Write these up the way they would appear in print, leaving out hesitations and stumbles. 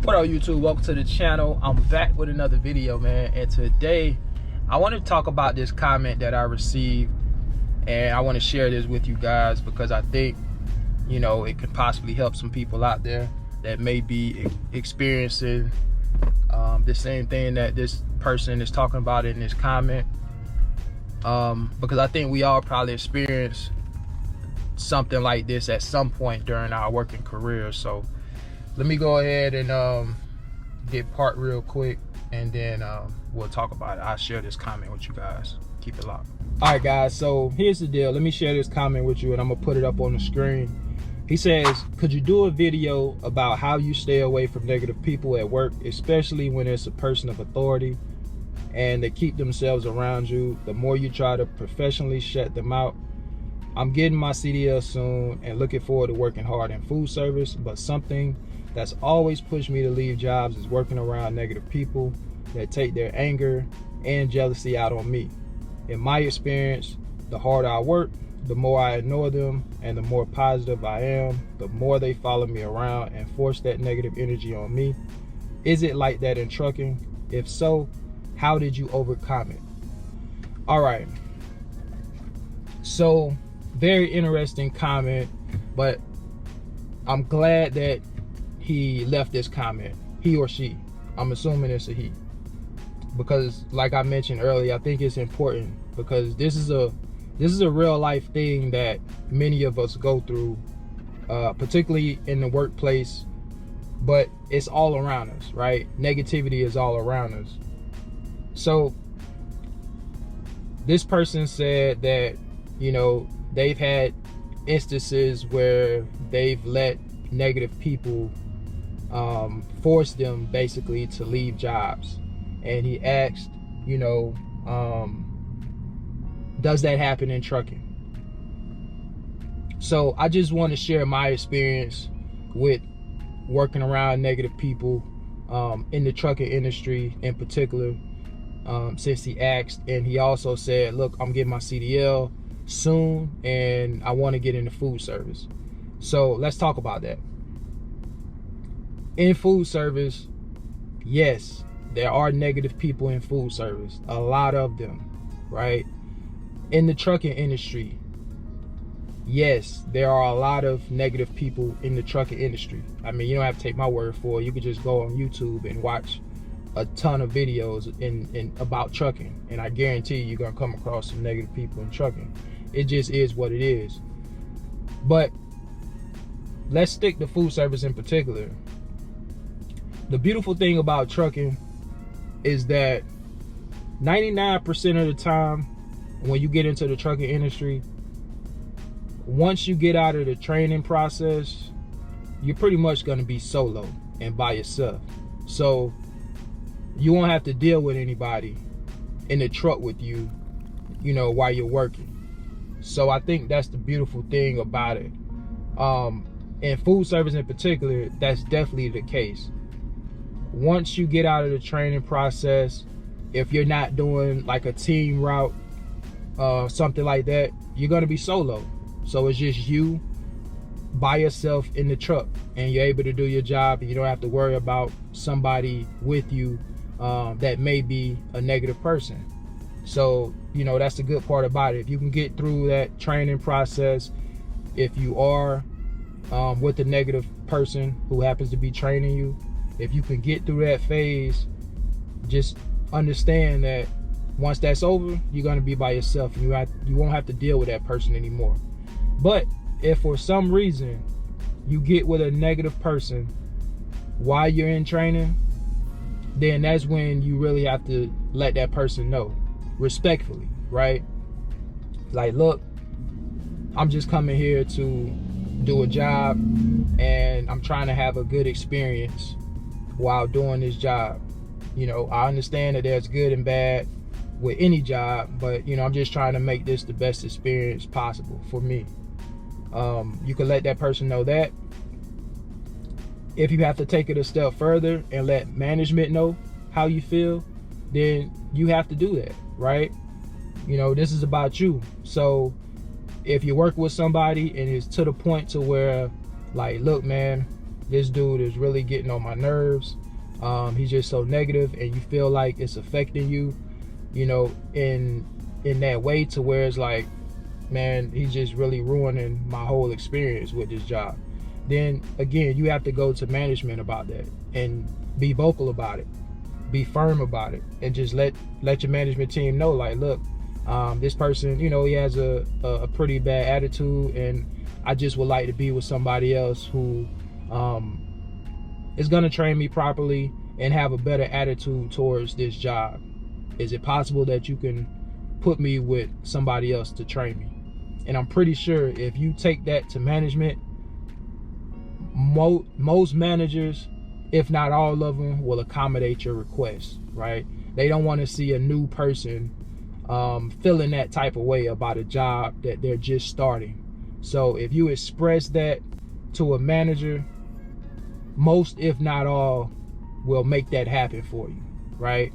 What up, YouTube? Welcome to the channel. I'm back with another video, man, and today I want to talk about this comment that I received, and I want to share this with you guys because I think, you know, it could possibly help some people out there that may be experiencing the same thing that this person is talking about in this comment, because I think we all probably experience something like this at some point during our working career. So let me go ahead and get part real quick, and then we'll talk about it. I'll share this comment with you guys. Keep it locked. All right, guys, so here's the deal. Let me share this comment with you, and I'm gonna put it up on the screen. He says, could you do a video about how you stay away from negative people at work, especially when it's a person of authority and they keep themselves around you? The more you try to professionally shut them out. I'm getting my CDL soon and looking forward to working hard in food service, but something that's always pushed me to leave jobs is working around negative people that take their anger and jealousy out on me. In my experience, the harder I work, the more I ignore them, and the more positive I am, the more they follow me around and force that negative energy on me. Is it like that in trucking? If so, how did you overcome it? All right. So, very interesting comment, but I'm glad that he left this comment, he or she. I'm assuming it's a he, because like I mentioned earlier, I think it's important because this is a real life thing that many of us go through, particularly in the workplace, but it's all around us, right? Negativity is all around us. So this person said that, you know, they've had instances where they've let negative people force them basically to leave jobs. And he asked, you know, does that happen in trucking? So I just want to share my experience with working around negative people in the trucking industry in particular, since he asked. And he also said, look, I'm getting my CDL soon and I want to get into food service. So let's talk about that. In food service, yes, there are negative people in food service, a lot of them, right? In the trucking industry, yes, there are a lot of negative people in the trucking industry. I mean, you don't have to take my word for it. You could just go on YouTube and watch a ton of videos in about trucking, and I guarantee you're gonna come across some negative people in trucking. It just is what it is. But let's stick to food service in particular. The beautiful thing about trucking is that 99% of the time when you get into the trucking industry, once you get out of the training process, you're pretty much going to be solo and by yourself. So you won't have to deal with anybody in the truck with you, you know, while you're working. So I think that's the beautiful thing about it. In food service in particular, that's definitely the case. Once you get out of the training process, if you're not doing like a team route, something like that, you're gonna be solo. So it's just you by yourself in the truck, and you're able to do your job, and you don't have to worry about somebody with you that may be a negative person. So, you know, that's the good part about it. If you can get through that training process, if you are with a negative person who happens to be training you, if you can get through that phase, just understand that once that's over, you're going to be by yourself, and you won't have to deal with that person anymore. But if for some reason you get with a negative person while you're in training, then that's when you really have to let that person know respectfully, right? Like, look, I'm just coming here to do a job, and I'm trying to have a good experience while doing this job. You know, I understand that there's good and bad with any job, but, you know, I'm just trying to make this the best experience possible for me. You can let that person know that. If you have to take it a step further and let management know how you feel, then you have to do that, right? You know, this is about you. So if you work with somebody and it's to the point to where, like, look, man, this dude is really getting on my nerves. He's just so negative, and you feel like it's affecting you, you know, in that way, to where it's like, man, he's just really ruining my whole experience with this job. Then again, you have to go to management about that and be vocal about it, be firm about it, and just let your management team know, like, look, this person, you know, he has a pretty bad attitude, and I just would like to be with somebody else who is gonna train me properly and have a better attitude towards this job. Is it possible that you can put me with somebody else to train me? And I'm pretty sure if you take that to management, most managers, if not all of them, will accommodate your request, right? They don't want to see a new person feeling that type of way about a job that they're just starting. So if you express that to a manager, most, if not all, will make that happen for you, right?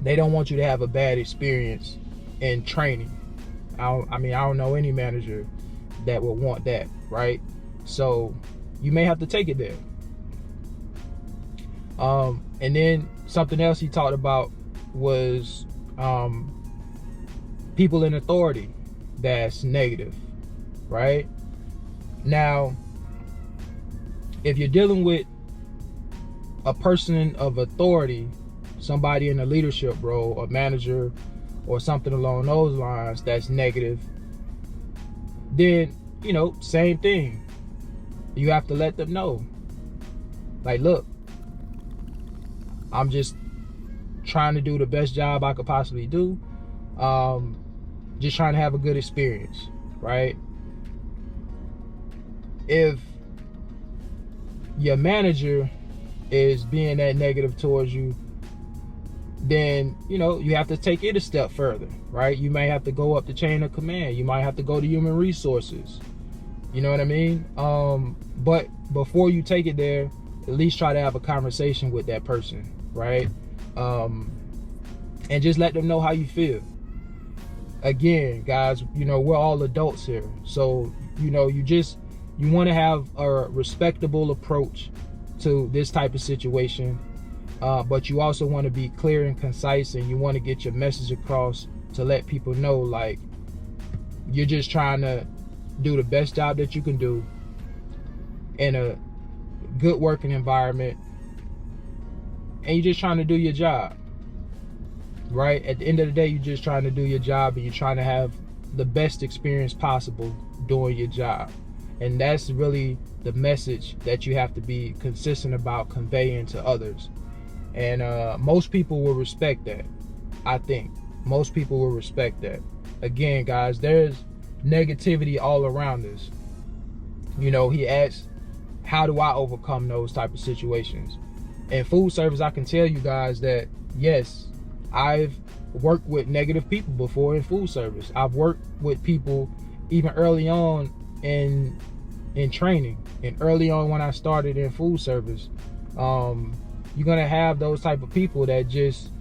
They don't want you to have a bad experience in training. I don't know any manager that would want that, right? So you may have to take it there. And then something else he talked about was people in authority that's negative, right? Now, if you're dealing with a person of authority, somebody in a leadership role, a manager or something along those lines that's negative, then, you know, same thing. You have to let them know, like, look, I'm just trying to do the best job I could possibly do. Just trying to have a good experience, right? If your manager is being that negative towards you, then, you know, you have to take it a step further, right? You may have to go up the chain of command. You might have to go to human resources. You know what I mean? But before you take it there, at least try to have a conversation with that person, right? And just let them know how you feel. Again, guys, you know, we're all adults here. So, you know, you want to have a respectable approach to this type of situation. But you also want to be clear and concise, and you want to get your message across to let people know, like, you're just trying to do the best job that you can do in a good working environment, and you're just trying to do your job, right? At the end of the day, you're just trying to do your job, and you're trying to have the best experience possible doing your job. And that's really the message that you have to be consistent about conveying to others. And most people will respect that. I think most people will respect that. Again, guys, there's negativity all around us. You know, he asks, how do I overcome those type of situations? In food service, I can tell you guys that, yes, I've worked with negative people before in food service. I've worked with people even early on in training, and early on when I started in food service. You're gonna have those type of people that just,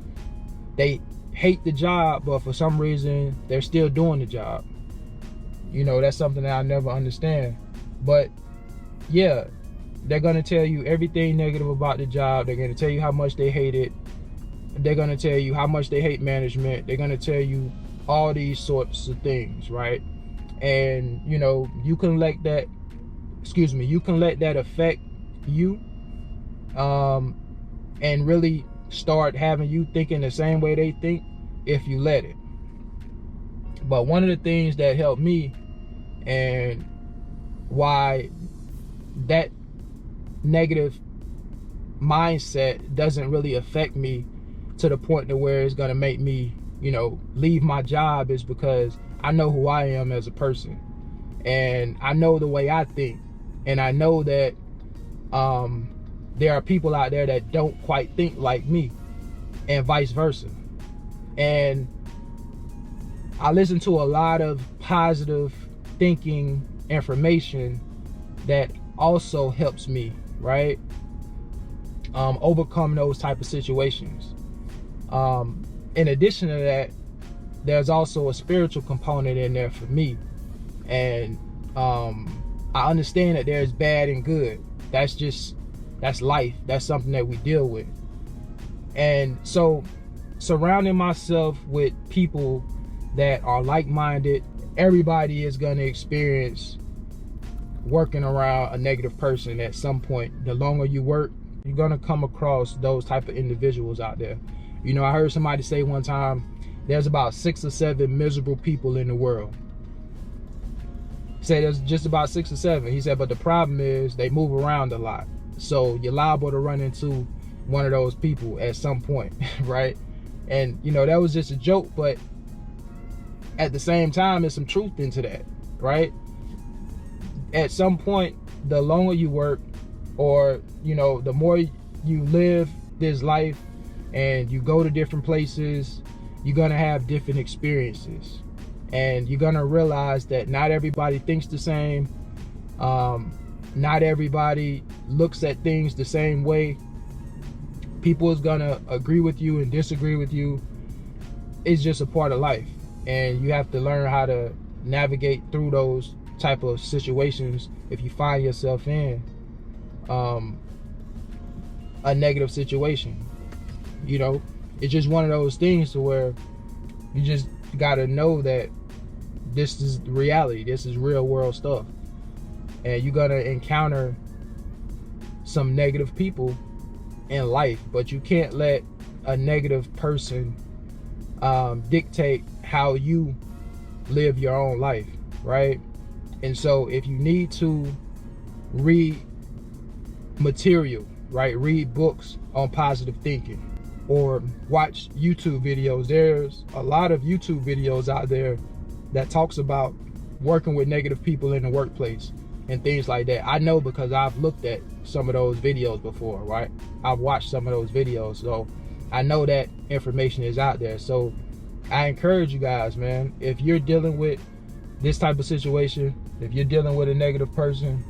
they hate the job, but for some reason they're still doing the job. You know, that's something that I never understand. But yeah, they're gonna tell you everything negative about the job. They're gonna tell you how much they hate it. They're gonna tell you how much they hate management. They're gonna tell you all these sorts of things, right? And, you know, you can let that affect you, and really start having you thinking the same way they think if you let it. But one of the things that helped me, and why that negative mindset doesn't really affect me to the point to where it's gonna make me, you know, leave my job, is because I know who I am as a person, and I know the way I think, and I know that there are people out there that don't quite think like me, and vice versa. And I listen to a lot of positive thinking information that also helps me, right, overcome those type of situations. In addition to that, there's also a spiritual component in there for me. And I understand that there's bad and good. That's life. That's something that we deal with. And so surrounding myself with people that are like-minded, everybody is going to experience working around a negative person at some point. The longer you work, you're going to come across those type of individuals out there. You know, I heard somebody say one time, there's about 6 or 7 miserable people in the world. He said there's just about 6 or 7. He said, but the problem is they move around a lot. So you're liable to run into one of those people at some point, right? And, you know, that was just a joke, but at the same time, there's some truth into that, right? At some point, the longer you work, or, you know, the more you live this life and you go to different places, you're going to have different experiences. And you're going to realize that not everybody thinks the same. Not everybody looks at things the same way. People is going to agree with you and disagree with you. It's just a part of life. And you have to learn how to navigate through those type of situations if you find yourself in a negative situation. You know, it's just one of those things to where you just got to know that this is reality. This is real world stuff. And you're going to encounter some negative people in life, but you can't let a negative person dictate how you live your own life, right? And so if you need to read material, right, read books on positive thinking or watch YouTube videos, there's a lot of YouTube videos out there that talks about working with negative people in the workplace and things like that. I know because I've looked at some of those videos before, right? I've watched some of those videos, so I know that information is out there. So I encourage you guys, man, if you're dealing with this type of situation, if you're dealing with a negative person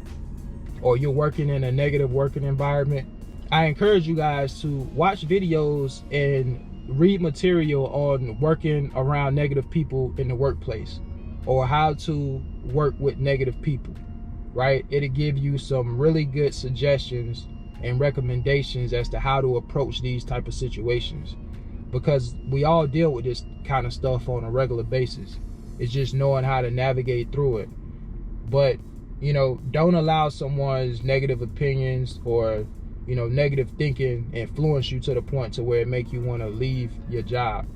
or you're working in a negative working environment, I encourage you guys to watch videos and read material on working around negative people in the workplace or how to work with negative people, right? It'll give you some really good suggestions and recommendations as to how to approach these type of situations, because we all deal with this kind of stuff on a regular basis. It's just knowing how to navigate through it. But, you know, don't allow someone's negative opinions or, you know, negative thinking influence you to the point to where it make you want to leave your job.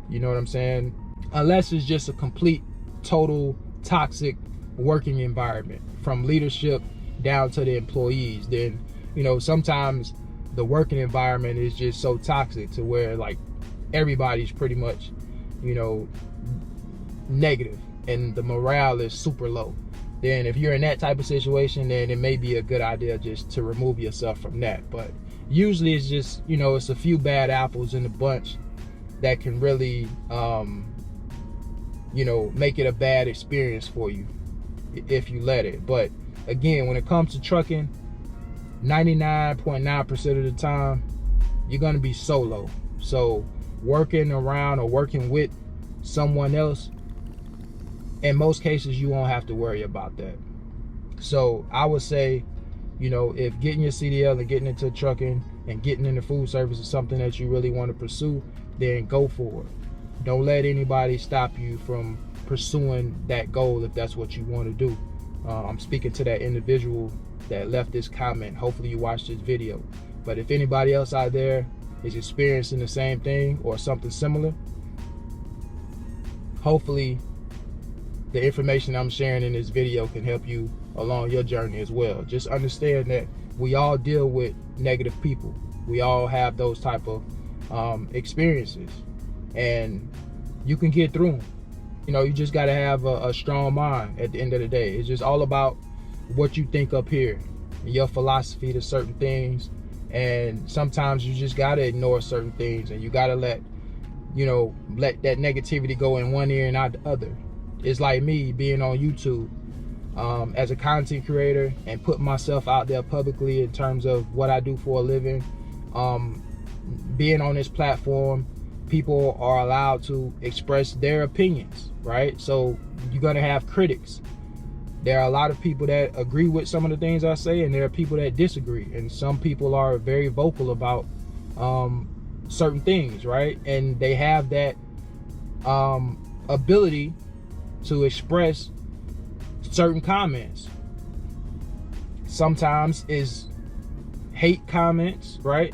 You know what I'm saying? Unless it's just a complete, total, toxic working environment from leadership down to the employees. Then, you know, sometimes the working environment is just so toxic to where like everybody's pretty much, you know, negative and the morale is super low. Then if you're in that type of situation, then it may be a good idea just to remove yourself from that. But usually it's just, you know, it's a few bad apples in the bunch that can really, you know, make it a bad experience for you if you let it. But again, when it comes to trucking, 99.9% of the time, you're going to be solo. So working around or working with someone else, in most cases, you won't have to worry about that. So I would say, you know, if getting your CDL and getting into trucking and getting into food service is something that you really want to pursue, then go for it. Don't let anybody stop you from pursuing that goal if that's what you want to do. I'm speaking to that individual that left this comment. Hopefully you watched this video. But if anybody else out there is experiencing the same thing or something similar, hopefully the information I'm sharing in this video can help you along your journey as well. Just understand that we all deal with negative people. We all have those type of experiences, and you can get through them. You know, you just got to have a strong mind at the end of the day. It's just all about what you think up here, your philosophy to certain things. And sometimes you just got to ignore certain things, and you got to let that negativity go in one ear and out the other. It's like me being on YouTube as a content creator and putting myself out there publicly in terms of what I do for a living. Being on this platform, people are allowed to express their opinions, right? So you're gonna have critics. There are a lot of people that agree with some of the things I say, and there are people that disagree. And some people are very vocal about certain things, right? And they have that ability to express certain comments. Sometimes is hate comments, right?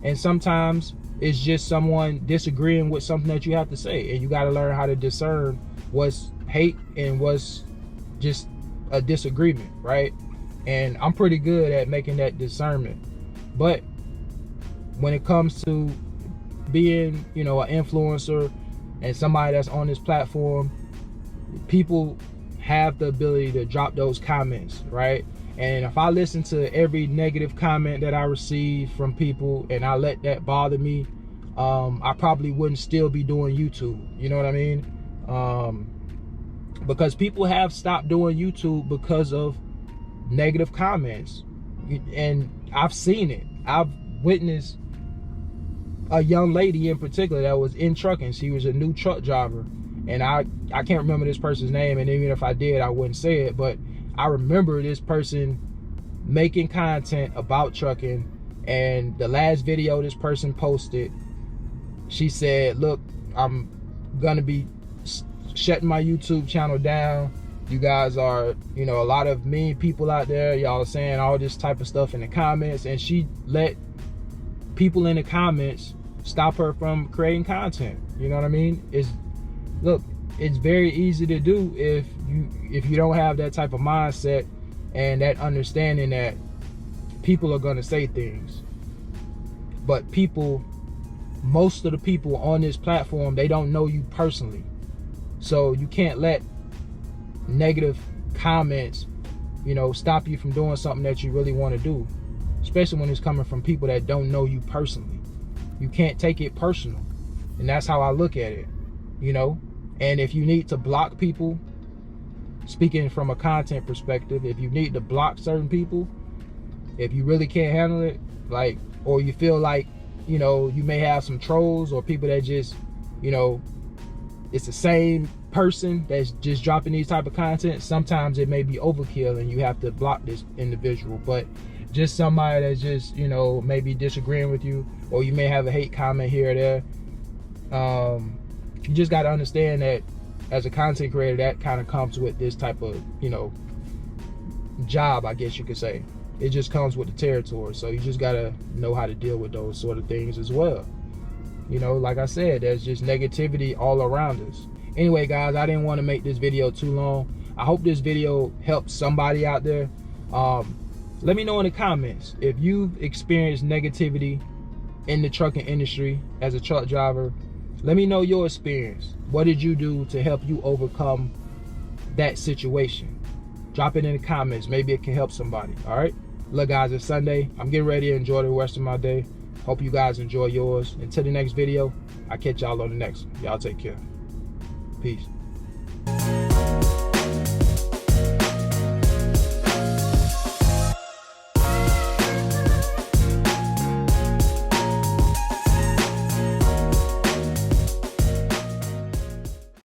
And sometimes it's just someone disagreeing with something that you have to say, and you got to learn how to discern what's hate and what's just a disagreement, right? And I'm pretty good at making that discernment. But when it comes to being, you know, an influencer and somebody that's on this platform, people have the ability to drop those comments, right? And if I listen to every negative comment that I receive from people and I let that bother me, I probably wouldn't still be doing YouTube. You know what I mean? Because people have stopped doing YouTube because of negative comments. And I've seen it. I've witnessed a young lady in particular that was in trucking. She was a new truck driver. And I can't remember this person's name, and even if I did, I wouldn't say it. But I remember this person making content about trucking, and the last video this person posted, she said, look, I'm gonna be shutting my YouTube channel down. You guys are, you know, a lot of mean people out there. Y'all are saying all this type of stuff in the comments, and she let people in the comments stop her from creating content. You know what I mean? Look, it's very easy to do if you don't have that type of mindset and that understanding that people are going to say things. But most of the people on this platform, they don't know you personally. So you can't let negative comments, you know, stop you from doing something that you really want to do, especially when it's coming from people that don't know you personally. You can't take it personal. And that's how I look at it, you know. And if you need to block people, speaking from a content perspective, if you need to block certain people, if you really can't handle it, like, or you feel like, you know, you may have some trolls or people that just, you know, it's the same person that's just dropping these type of content, sometimes it may be overkill and you have to block this individual. But just somebody that's just, you know, maybe disagreeing with you, or you may have a hate comment here or there, you just got to understand that as a content creator, that kind of comes with this type of, you know, job, I guess you could say. It just comes with the territory. So you just got to know how to deal with those sort of things as well. You know, like I said, there's just negativity all around us. Anyway, guys, I didn't want to make this video too long. I hope this video helps somebody out there. Let me know in the comments if you've experienced negativity in the trucking industry as a truck driver. Let me know your experience. What did you do to help you overcome that situation? Drop it in the comments. Maybe it can help somebody. All right. Look, guys, it's Sunday. I'm getting ready to enjoy the rest of my day. Hope you guys enjoy yours. Until the next video, I'll catch y'all on the next one. Y'all take care. Peace.